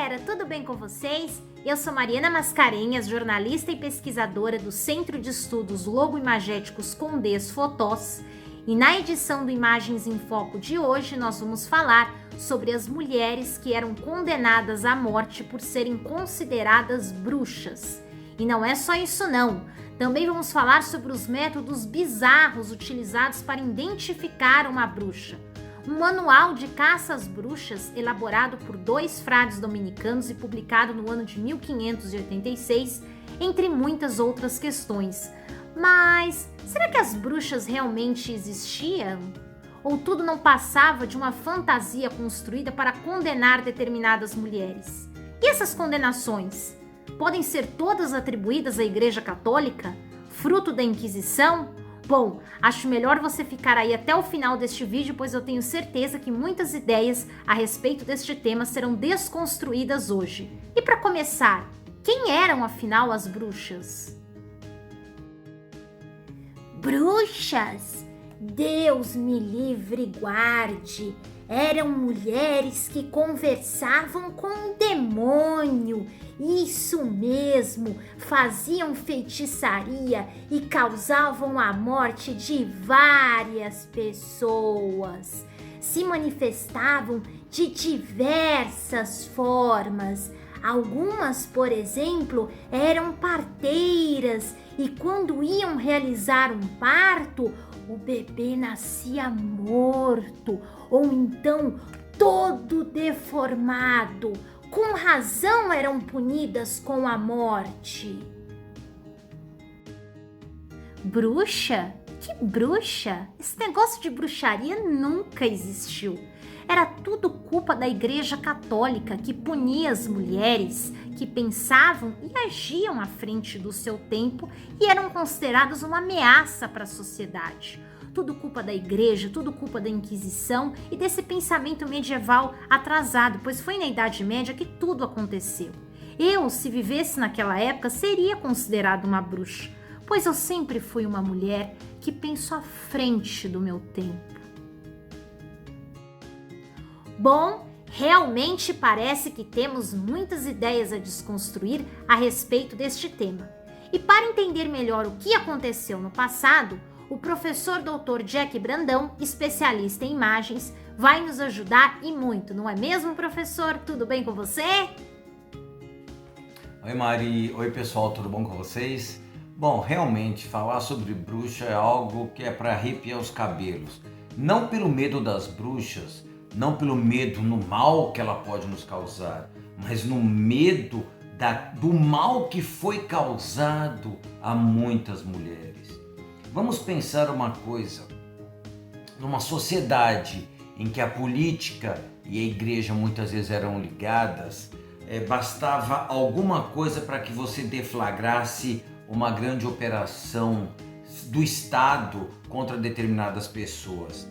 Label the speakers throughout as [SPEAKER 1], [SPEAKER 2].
[SPEAKER 1] galera, tudo bem com vocês? Eu sou Mariana Mascarenhas, jornalista e pesquisadora do Centro de Estudos Logoimagéticos Condés Fotós, e na edição do Imagens em Foco de hoje nós vamos falar sobre as mulheres que eram condenadas à morte por serem consideradas bruxas. E não é só isso não, também vamos falar sobre os métodos bizarros utilizados para identificar uma bruxa. Um manual de caça às bruxas elaborado por 2 frades dominicanos e publicado no ano de 1586, entre muitas outras questões. Mas será que as bruxas realmente existiam? Ou tudo não passava de uma fantasia construída para condenar determinadas mulheres? E essas condenações podem ser todas atribuídas à Igreja Católica? Fruto da Inquisição? Bom, acho melhor você ficar aí até o final deste vídeo, pois eu tenho certeza que muitas ideias a respeito deste tema serão desconstruídas hoje. E para começar, quem eram afinal as bruxas?
[SPEAKER 2] Bruxas? Deus me livre e guarde! Eram mulheres que conversavam com o demônio. Isso mesmo, faziam feitiçaria e causavam a morte de várias pessoas. Se manifestavam de diversas formas. Algumas, por exemplo, eram parteiras e quando iam realizar um parto, o bebê nascia morto ou então todo deformado. Com razão eram punidas com a morte.
[SPEAKER 1] Bruxa? Que bruxa? Esse negócio de bruxaria nunca existiu. Era tudo culpa da Igreja Católica, que punia as mulheres que pensavam e agiam à frente do seu tempo e eram consideradas uma ameaça para a sociedade. Tudo culpa da igreja, tudo culpa da Inquisição e desse pensamento medieval atrasado, pois foi na Idade Média que tudo aconteceu. Eu, se vivesse naquela época, seria considerada uma bruxa, pois eu sempre fui uma mulher que penso à frente do meu tempo. Bom, realmente parece que temos muitas ideias a desconstruir a respeito deste tema. E para entender melhor o que aconteceu no passado, o professor Dr. Jack Brandão, especialista em imagens, vai nos ajudar e muito, não é mesmo, professor? Tudo bem com você?
[SPEAKER 3] Oi, Mari. Oi, pessoal, tudo bom com vocês? Bom, realmente, falar sobre bruxa é algo que é para arrepiar os cabelos. Não pelo medo das bruxas, não pelo medo no mal que ela pode nos causar, mas no medo do mal que foi causado a muitas mulheres. Vamos pensar uma coisa, numa sociedade em que a política e a igreja muitas vezes eram ligadas, bastava alguma coisa para que você deflagrasse uma grande operação do Estado contra determinadas pessoas.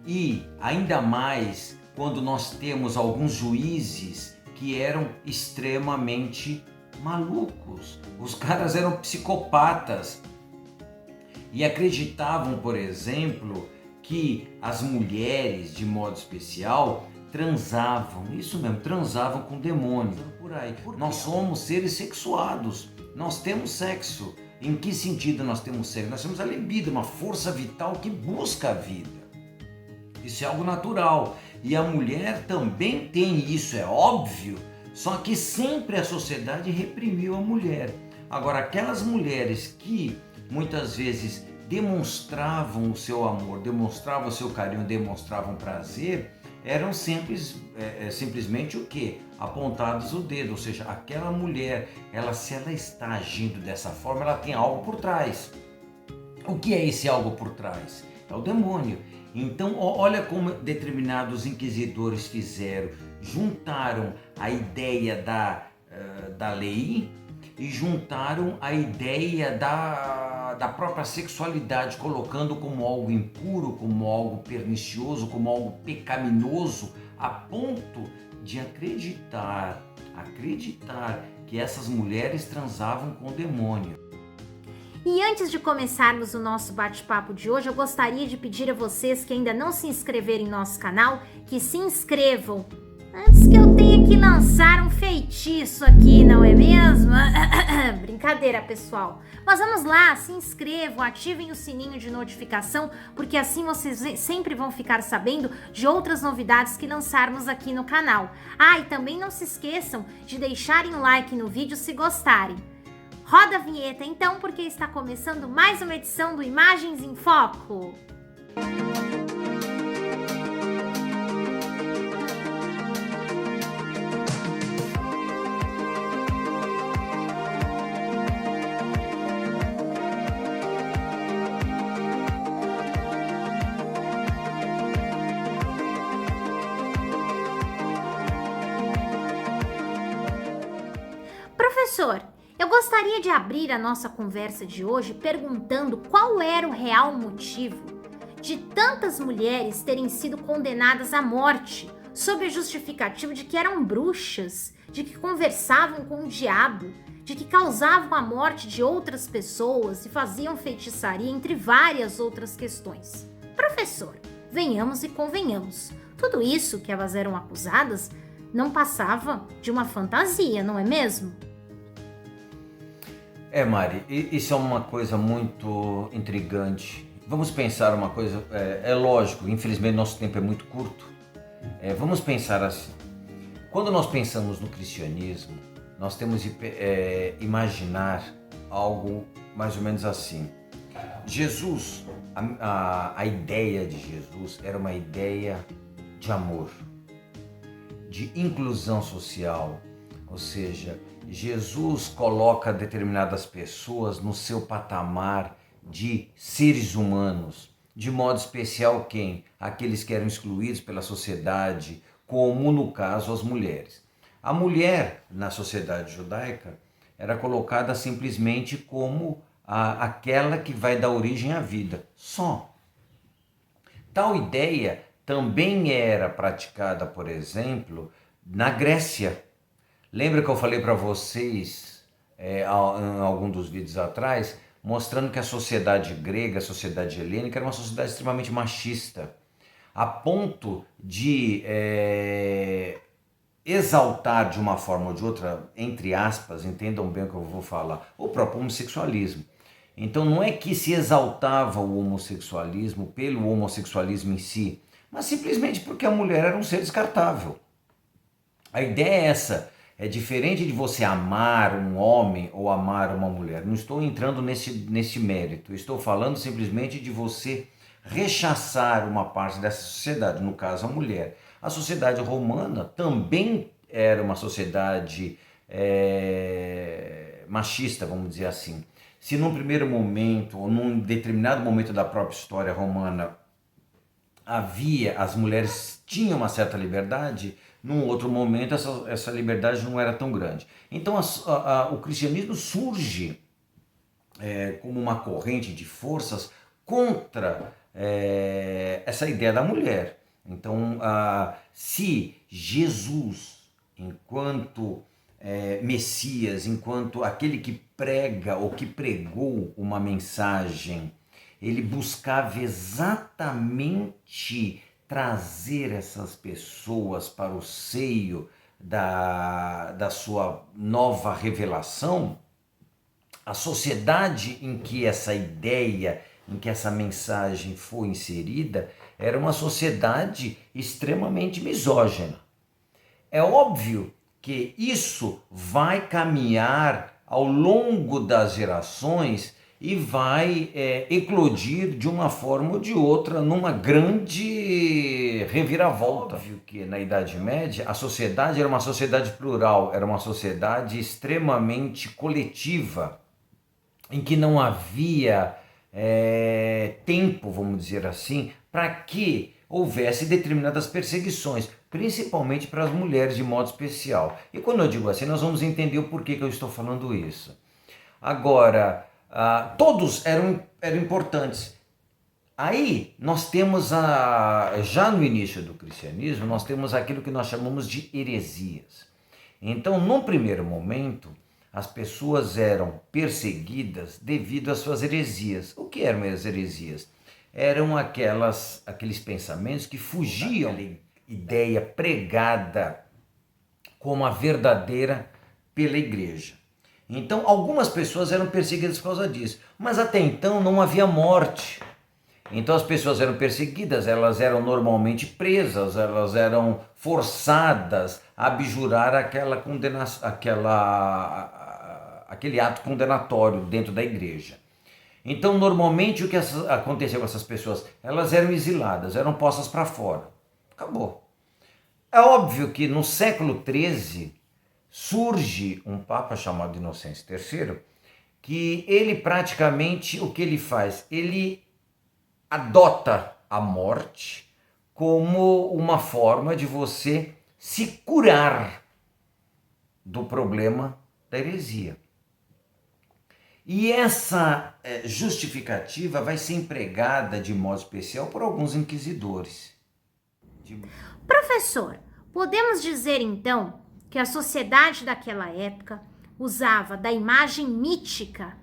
[SPEAKER 3] E ainda mais quando nós temos alguns juízes que eram extremamente malucos. Os caras eram psicopatas. E acreditavam, por exemplo, que as mulheres, de modo especial, transavam, isso mesmo, transavam com demônios. Por aí. Nós somos seres sexuados, nós temos sexo. Em que sentido nós temos sexo? Nós temos a libido, uma força vital que busca a vida. Isso é algo natural. E a mulher também tem isso, é óbvio, só que sempre a sociedade reprimiu a mulher. Agora, aquelas mulheres que muitas vezes demonstravam o seu amor, demonstravam o seu carinho, demonstravam prazer, eram simplesmente o quê? Apontados o dedo, ou seja, aquela mulher, se ela está agindo dessa forma, ela tem algo por trás. O que é esse algo por trás? É o demônio. Então, olha como determinados inquisidores fizeram, juntaram a ideia da lei e juntaram a ideia da própria sexualidade, colocando como algo impuro, como algo pernicioso, como algo pecaminoso, a ponto de acreditar que essas mulheres transavam com o demônio.
[SPEAKER 1] E antes de começarmos o nosso bate-papo de hoje, eu gostaria de pedir a vocês que ainda não se inscreveram em nosso canal, que se inscrevam Antes que eu tenha que lançar um feitiço aqui, não é mesmo? Brincadeira, pessoal. Mas vamos lá, se inscrevam, ativem o sininho de notificação, porque assim vocês sempre vão ficar sabendo de outras novidades que lançarmos aqui no canal. Ah, e também não se esqueçam de deixarem um like no vídeo se gostarem. Roda a vinheta então, porque está começando mais uma edição do Imagens em Foco. Professor, eu gostaria de abrir a nossa conversa de hoje perguntando qual era o real motivo de tantas mulheres terem sido condenadas à morte sob a justificativa de que eram bruxas, de que conversavam com o diabo, de que causavam a morte de outras pessoas e faziam feitiçaria, entre várias outras questões. Professor, venhamos e convenhamos, tudo isso que elas eram acusadas não passava de uma fantasia, não é mesmo?
[SPEAKER 3] Mari, isso é uma coisa muito intrigante. Vamos pensar uma coisa, é lógico, infelizmente nosso tempo é muito curto. Vamos pensar assim, quando nós pensamos no cristianismo, nós temos que imaginar algo mais ou menos assim. Jesus, a ideia de Jesus era uma ideia de amor, de inclusão social, ou seja, Jesus coloca determinadas pessoas no seu patamar de seres humanos, de modo especial quem? Aqueles que eram excluídos pela sociedade, como no caso as mulheres. A mulher na sociedade judaica era colocada simplesmente como aquela que vai dar origem à vida, só. Tal ideia também era praticada, por exemplo, na Grécia. Lembra que eu falei para vocês em algum dos vídeos atrás, mostrando que a sociedade grega, a sociedade helênica, era uma sociedade extremamente machista, a ponto de exaltar de uma forma ou de outra, entre aspas, entendam bem o que eu vou falar, o próprio homossexualismo. Então não é que se exaltava o homossexualismo pelo homossexualismo em si, mas simplesmente porque a mulher era um ser descartável. A ideia é essa. É diferente de você amar um homem ou amar uma mulher. Não estou entrando nesse mérito. Estou falando simplesmente de você rechaçar uma parte dessa sociedade, no caso a mulher. A sociedade romana também era uma sociedade machista, vamos dizer assim. Se num primeiro momento, ou num determinado momento da própria história romana, as mulheres tinham uma certa liberdade, num outro momento essa liberdade não era tão grande. Então o cristianismo surge como uma corrente de forças contra essa ideia da mulher. Então se Jesus, enquanto Messias, enquanto aquele que prega ou que pregou uma mensagem, ele buscava exatamente trazer essas pessoas para o seio da sua nova revelação, a sociedade em que essa ideia, em que essa mensagem foi inserida, era uma sociedade extremamente misógina. É óbvio que isso vai caminhar ao longo das gerações e vai eclodir de uma forma ou de outra numa grande reviravolta. Óbvio que na Idade Média a sociedade era uma sociedade plural, era uma sociedade extremamente coletiva, em que não havia tempo, vamos dizer assim, para que houvesse determinadas perseguições, principalmente para as mulheres de modo especial. E quando eu digo assim, nós vamos entender o porquê que eu estou falando isso. Agora, todos eram importantes. Aí nós temos, já no início do cristianismo, nós temos aquilo que nós chamamos de heresias. Então, num primeiro momento, as pessoas eram perseguidas devido às suas heresias. O que eram as heresias? Eram aqueles pensamentos que fugiam da ideia pregada como a verdadeira pela igreja. Então, algumas pessoas eram perseguidas por causa disso, mas até então não havia morte. Então as pessoas eram perseguidas, elas eram normalmente presas, elas eram forçadas a abjurar aquele ato condenatório dentro da igreja. Então, normalmente, o que acontecia com essas pessoas? Elas eram exiladas, eram postas para fora. Acabou. É óbvio que no século XIII surge um papa chamado Inocêncio III, que ele praticamente, o que ele faz? Ele adota a morte como uma forma de você se curar do problema da heresia. E essa justificativa vai ser empregada de modo especial por alguns inquisidores.
[SPEAKER 1] Professor, podemos dizer então que a sociedade daquela época usava da imagem mítica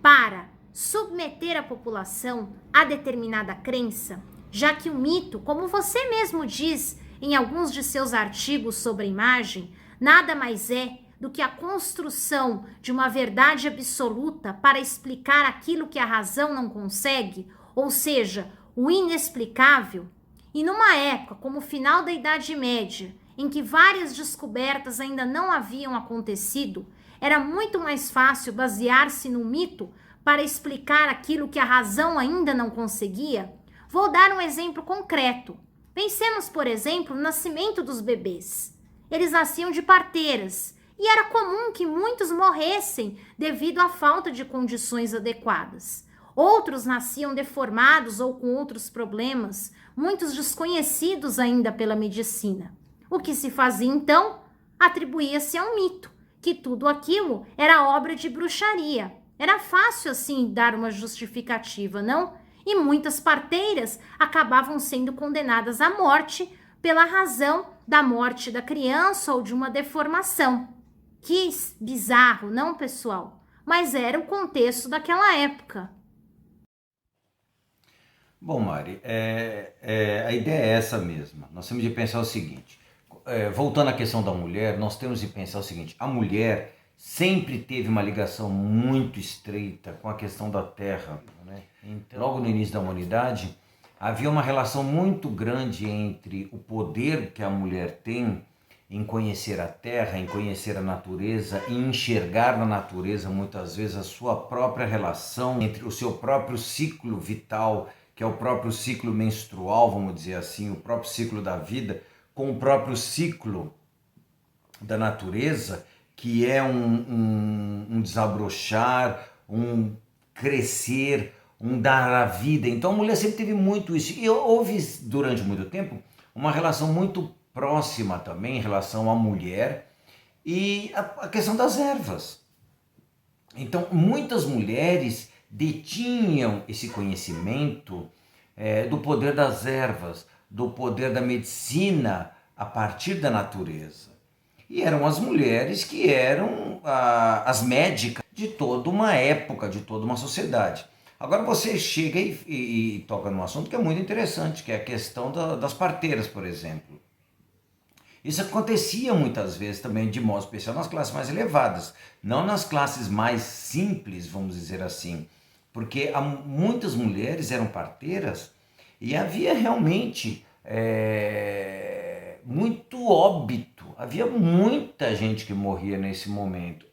[SPEAKER 1] para submeter a população a determinada crença, já que o mito, como você mesmo diz em alguns de seus artigos sobre a imagem, nada mais é do que a construção de uma verdade absoluta para explicar aquilo que a razão não consegue, ou seja, o inexplicável. E numa época como o final da Idade Média, em que várias descobertas ainda não haviam acontecido, era muito mais fácil basear-se no mito para explicar aquilo que a razão ainda não conseguia. Vou dar um exemplo concreto. Pensemos, por exemplo, no nascimento dos bebês. Eles nasciam de parteiras e era comum que muitos morressem devido à falta de condições adequadas. Outros nasciam deformados ou com outros problemas, muitos desconhecidos ainda pela medicina. O que se fazia então? Atribuía-se a um mito, que tudo aquilo era obra de bruxaria. Era fácil assim dar uma justificativa, não? E muitas parteiras acabavam sendo condenadas à morte pela razão da morte da criança ou de uma deformação. Que bizarro, não, pessoal? Mas era o contexto daquela época.
[SPEAKER 3] Bom, Mari, a ideia é essa mesma. Nós temos de pensar o seguinte, voltando à questão da mulher, nós temos de pensar o seguinte, a mulher sempre teve uma ligação muito estreita com a questão da terra, né? Então, logo no início da humanidade, havia uma relação muito grande entre o poder que a mulher tem em conhecer a terra, em conhecer a natureza, em enxergar na natureza muitas vezes a sua própria relação entre o seu próprio ciclo vital, que é o próprio ciclo menstrual, vamos dizer assim, o próprio ciclo da vida, com o próprio ciclo da natureza, que é um desabrochar, um crescer, um dar a vida. Então a mulher sempre teve muito isso. E houve durante muito tempo uma relação muito próxima também em relação à mulher e a questão das ervas. Então muitas mulheres detinham esse conhecimento do poder das ervas, do poder da medicina a partir da natureza. E eram as mulheres que eram as médicas de toda uma época, de toda uma sociedade. Agora você chega e toca num assunto que é muito interessante, que é a questão das parteiras, por exemplo. Isso acontecia muitas vezes também de modo especial nas classes mais elevadas, não nas classes mais simples, vamos dizer assim, porque muitas mulheres eram parteiras e havia realmente muito óbito, havia muita gente que morria nesse momento.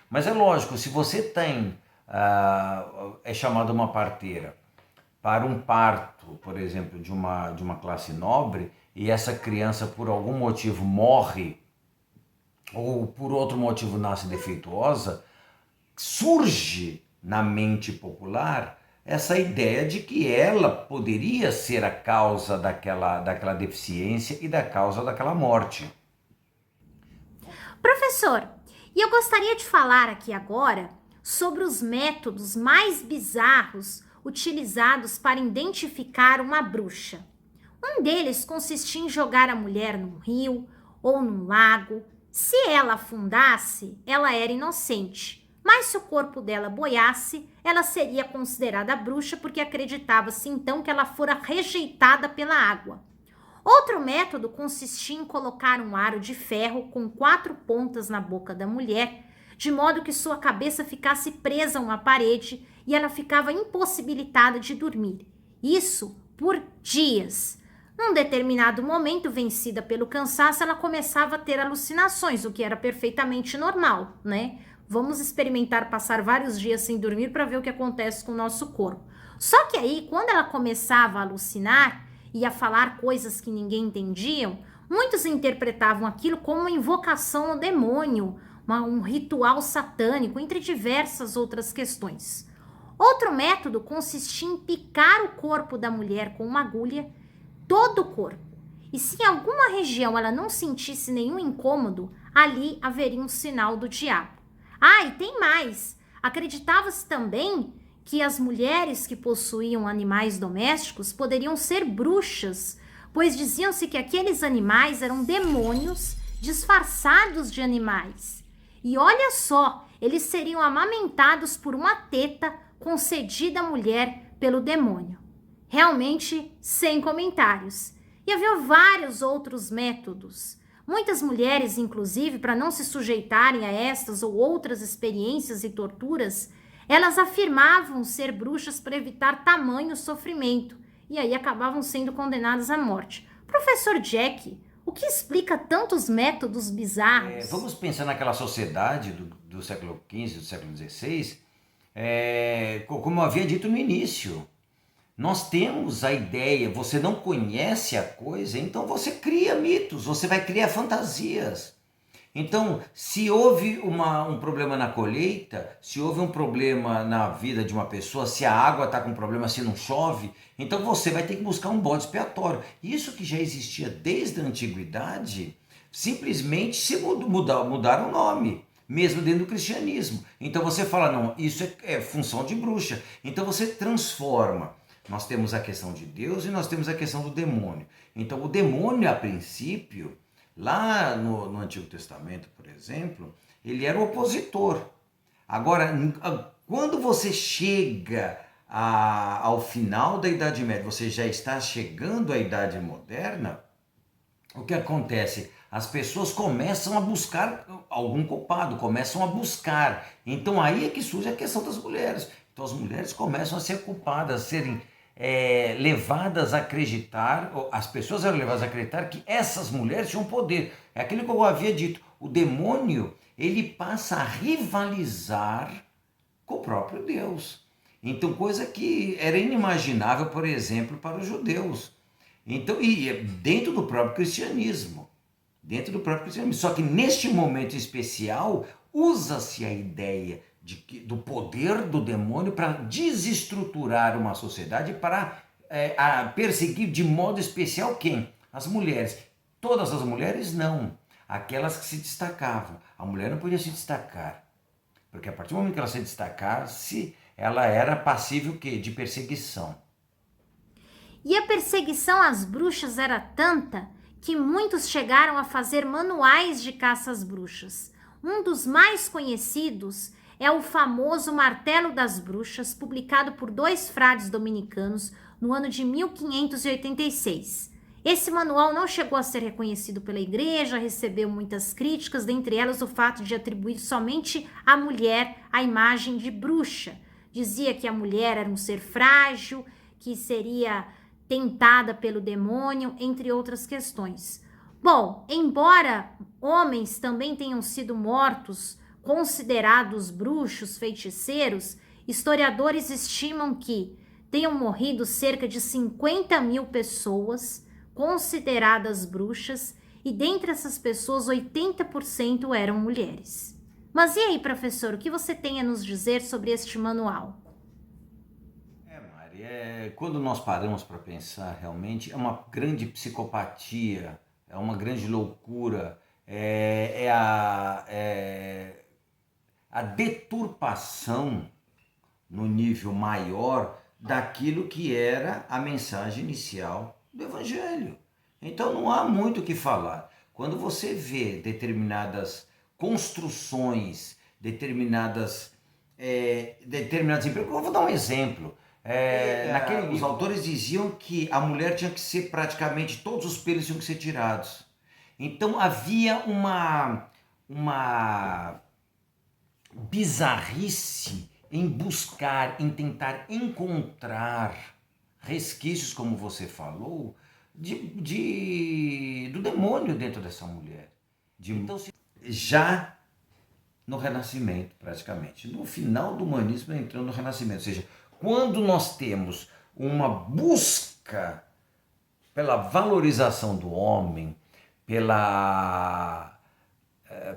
[SPEAKER 3] Mas é lógico, se você tem, é chamada uma parteira para um parto, por exemplo, de uma classe nobre, e essa criança por algum motivo morre, ou por outro motivo nasce defeituosa, surge na mente popular essa ideia de que ela poderia ser a causa daquela deficiência e da causa daquela morte.
[SPEAKER 1] Professor, e eu gostaria de falar aqui agora sobre os métodos mais bizarros utilizados para identificar uma bruxa. Um deles consistia em jogar a mulher num rio ou num lago. Se ela afundasse, ela era inocente. Mas se o corpo dela boiasse, ela seria considerada bruxa porque acreditava-se então que ela fora rejeitada pela água. Outro método consistia em colocar um aro de ferro com 4 pontas na boca da mulher, de modo que sua cabeça ficasse presa a uma parede e ela ficava impossibilitada de dormir. Isso por dias. Num determinado momento, vencida pelo cansaço, ela começava a ter alucinações, o que era perfeitamente normal, né? Vamos experimentar passar vários dias sem dormir para ver o que acontece com o nosso corpo. Só que aí, quando ela começava a alucinar e a falar coisas que ninguém entendia, muitos interpretavam aquilo como uma invocação ao demônio, um ritual satânico, entre diversas outras questões. Outro método consistia em picar o corpo da mulher com uma agulha, todo o corpo. E se em alguma região ela não sentisse nenhum incômodo, ali haveria um sinal do diabo. Ah, e tem mais. Acreditava-se também que as mulheres que possuíam animais domésticos poderiam ser bruxas, pois diziam-se que aqueles animais eram demônios disfarçados de animais. E olha só, eles seriam amamentados por uma teta concedida à mulher pelo demônio. Realmente sem comentários. E havia vários outros métodos. Muitas mulheres, inclusive, para não se sujeitarem a estas ou outras experiências e torturas, elas afirmavam ser bruxas para evitar tamanho sofrimento, e aí acabavam sendo condenadas à morte. Professor Jack, o que explica tantos métodos bizarros?
[SPEAKER 3] Vamos pensar naquela sociedade do século XV, do século XVI, como eu havia dito no início. Nós temos a ideia, você não conhece a coisa, então você cria mitos, você vai criar fantasias. Então, se houve um problema na colheita, se houve um problema na vida de uma pessoa, se a água está com problema, se não chove, então você vai ter que buscar um bode expiatório. Isso que já existia desde a antiguidade, simplesmente se mudaram o nome, mesmo dentro do cristianismo. Então você fala, não, isso é função de bruxa. Então você transforma. Nós temos a questão de Deus e nós temos a questão do demônio. Então o demônio, a princípio, lá no Antigo Testamento, por exemplo, ele era o opositor. Agora, quando você chega ao final da Idade Média, você já está chegando à Idade Moderna, o que acontece? As pessoas começam a buscar algum culpado, começam a buscar. Então aí é que surge a questão das mulheres. Então as mulheres começam a ser culpadas, a serem levadas a acreditar, as pessoas eram levadas a acreditar que essas mulheres tinham poder. É aquilo que eu havia dito, o demônio, ele passa a rivalizar com o próprio Deus. Então, coisa que era inimaginável, por exemplo, para os judeus. Então, e dentro do próprio cristianismo. Só que neste momento especial, usa-se a ideia do poder do demônio para desestruturar uma sociedade, para perseguir de modo especial quem? As mulheres. Todas as mulheres não. Aquelas que se destacavam. A mulher não podia se destacar. Porque a partir do momento que ela se destacasse, ela era passível de perseguição.
[SPEAKER 1] E a perseguição às bruxas era tanta que muitos chegaram a fazer manuais de caça às bruxas. Um dos mais conhecidos é o famoso Martelo das Bruxas, publicado por 2 frades dominicanos no ano de 1586. Esse manual não chegou a ser reconhecido pela igreja, recebeu muitas críticas, dentre elas o fato de atribuir somente à mulher a imagem de bruxa. Dizia que a mulher era um ser frágil, que seria tentada pelo demônio, entre outras questões. Bom, embora homens também tenham sido mortos, considerados bruxos, feiticeiros, historiadores estimam que tenham morrido cerca de 50.000 pessoas consideradas bruxas, e dentre essas pessoas 80% eram mulheres. Mas e aí, professor, o que você tem a nos dizer sobre este manual?
[SPEAKER 3] Mari, quando nós paramos para pensar, realmente é uma grande psicopatia, é uma grande loucura, a deturpação no nível maior daquilo que era a mensagem inicial do Evangelho. Então não há muito o que falar. Quando você vê determinadas construções, determinados empregos, eu vou dar um exemplo. Os autores diziam que a mulher tinha que ser praticamente, todos os pelos tinham que ser tirados. Então havia uma bizarrice em buscar, em tentar encontrar resquícios, como você falou, do demônio dentro dessa mulher. Então, já no Renascimento, praticamente, no final do humanismo, entrando no Renascimento, ou seja, quando nós temos uma busca pela valorização do homem,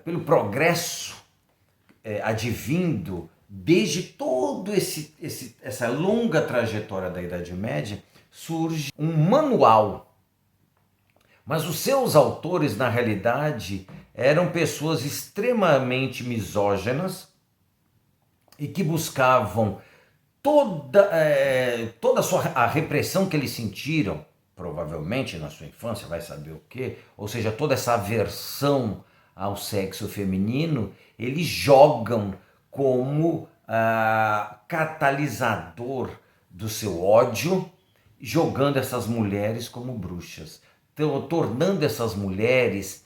[SPEAKER 3] pelo progresso advindo desde todo essa longa trajetória da Idade Média, surge um manual. Mas os seus autores, na realidade, eram pessoas extremamente misóginas e que buscavam toda a repressão que eles sentiram, provavelmente na sua infância, vai saber o quê, ou seja, toda essa aversão ao sexo feminino, eles jogam como catalisador do seu ódio, jogando essas mulheres como bruxas, tornando essas mulheres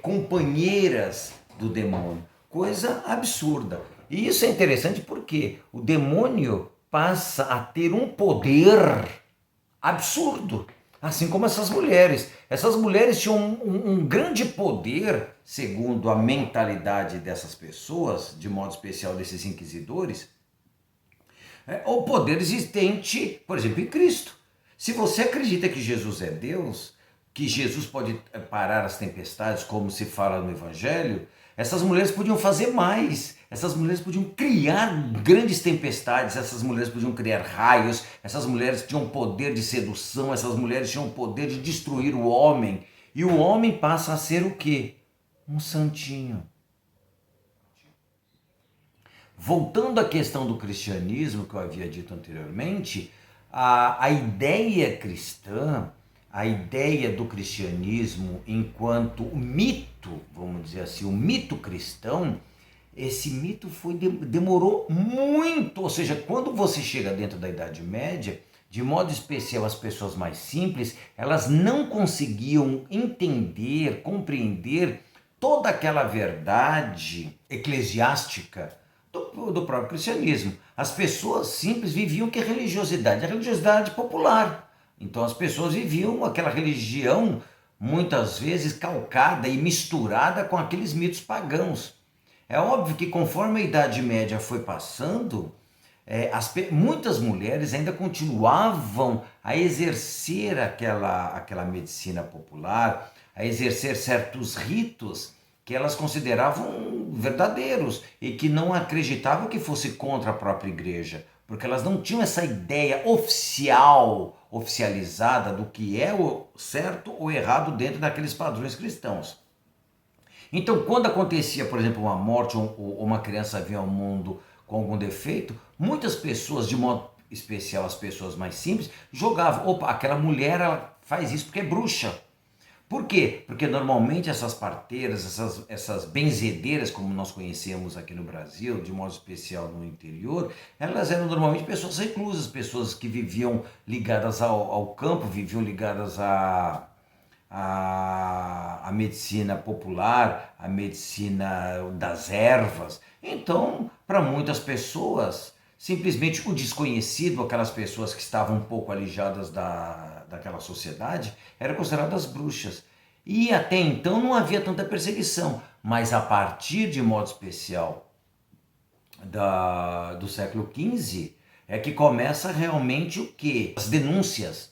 [SPEAKER 3] companheiras do demônio. Coisa absurda. E isso é interessante porque o demônio passa a ter um poder absurdo, assim como essas mulheres. Essas mulheres tinham um grande poder, segundo a mentalidade dessas pessoas, de modo especial desses inquisidores, o poder existente, por exemplo, em Cristo. Se você acredita que Jesus é Deus, que Jesus pode parar as tempestades, como se fala no Evangelho, essas mulheres podiam fazer mais. Essas mulheres podiam criar grandes tempestades, essas mulheres podiam criar raios, essas mulheres tinham poder de sedução, essas mulheres tinham poder de destruir o homem. E o homem passa a ser o quê? Um santinho. Voltando à questão do cristianismo, que eu havia dito anteriormente, a ideia cristã, a ideia do cristianismo enquanto o mito, vamos dizer assim, o mito cristão, esse mito demorou muito, ou seja, quando você chega dentro da Idade Média, de modo especial as pessoas mais simples, elas não conseguiam entender, compreender toda aquela verdade eclesiástica do próprio cristianismo. As pessoas simples viviam que a religiosidade popular. Então as pessoas viviam aquela religião muitas vezes calcada e misturada com aqueles mitos pagãos. É óbvio que conforme a Idade Média foi passando, muitas mulheres ainda continuavam a exercer aquela medicina popular, a exercer certos ritos que elas consideravam verdadeiros e que não acreditavam que fosse contra a própria igreja, porque elas não tinham essa ideia oficializada do que é o certo ou errado dentro daqueles padrões cristãos. Então, quando acontecia, por exemplo, uma morte ou uma criança vinha ao mundo com algum defeito, muitas pessoas, de modo especial as pessoas mais simples, jogavam, opa, aquela mulher ela faz isso porque é bruxa. Por quê? Porque normalmente essas parteiras, essas benzedeiras, como nós conhecemos aqui no Brasil, de modo especial no interior, elas eram normalmente pessoas reclusas, pessoas que viviam ligadas ao campo, viviam ligadas à medicina popular, à medicina das ervas. Então, para muitas pessoas, simplesmente o desconhecido, aquelas pessoas que estavam um pouco alijadas daquela sociedade, eram consideradas bruxas. E até então não havia tanta perseguição, mas a partir de modo especial do século XV é que começa realmente o quê? As denúncias.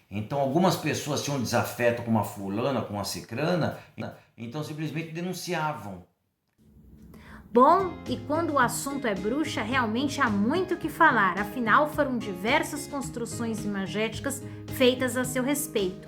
[SPEAKER 3] Então algumas pessoas tinham desafeto com uma fulana, com uma cicrana, então simplesmente denunciavam.
[SPEAKER 1] Bom, e quando o assunto é bruxa, realmente há muito o que falar, afinal foram diversas construções imagéticas feitas a seu respeito.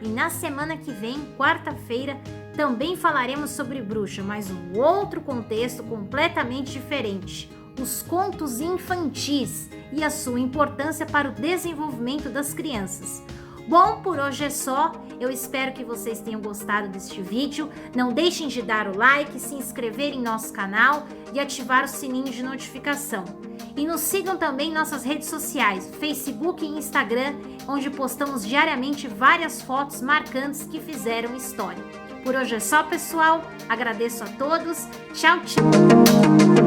[SPEAKER 1] E na semana que vem, quarta-feira, também falaremos sobre bruxa, mas um outro contexto completamente diferente, os contos infantis e a sua importância para o desenvolvimento das crianças. Bom, por hoje é só. Eu espero que vocês tenham gostado deste vídeo. Não deixem de dar o like, se inscrever em nosso canal e ativar o sininho de notificação. E nos sigam também em nossas redes sociais, Facebook e Instagram, onde postamos diariamente várias fotos marcantes que fizeram história. Por hoje é só, pessoal. Agradeço a todos. Tchau, tchau!